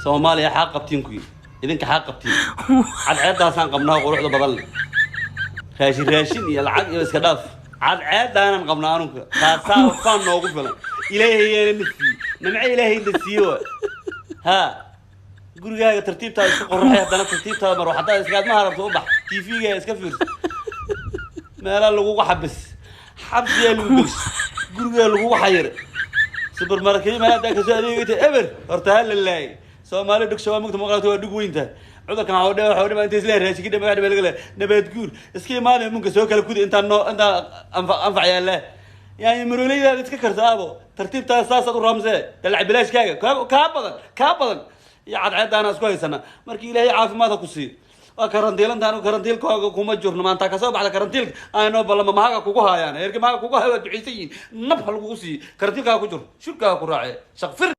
Soomaaliya xaq qabtiinku idinka xaq qabtiin cadceedaasaan qabnaa quruxda badan raashin iyo lacag iyo iska dhaaf cadceedaanan qabnaa anuga taasaa faan noogu filan ilaahay nafsi nimco ilaahay nasiiyo ha gurigaaga tartiibtaada isku qorraxay haddana tartiibtaada mar waxaad iskaad ma harabto u bax TV-ga iska fiirso meelaha lagu xabis xabsiga lagu gelis guriga lagu xayir supermarket meelaha ka soo adeegayta eber horta hal laay Soomaali dhugsho waa mugta maqlato waa dhug weynta cudurkan waxa uu inta isla raashigi dhama waxa laga nabad guur iska imaanay munka soo kala gudi inta anfac yaala yani maruleyda iska kartaabo tartiibta saasad u raamsay dalc bilaashkaaga ka badan ya cadceedana isku haysana markii ilaahay caafimaad ku sii waa karantiilantaan karantiilkooga kuma jirno maanta ka soo baxda karantiilka ayno balama maaga kugu haayaan heerka maaga kugu hayo duceysiin nab hal kugu sii karantiilka ku jiro shirka ku raacay shaqfir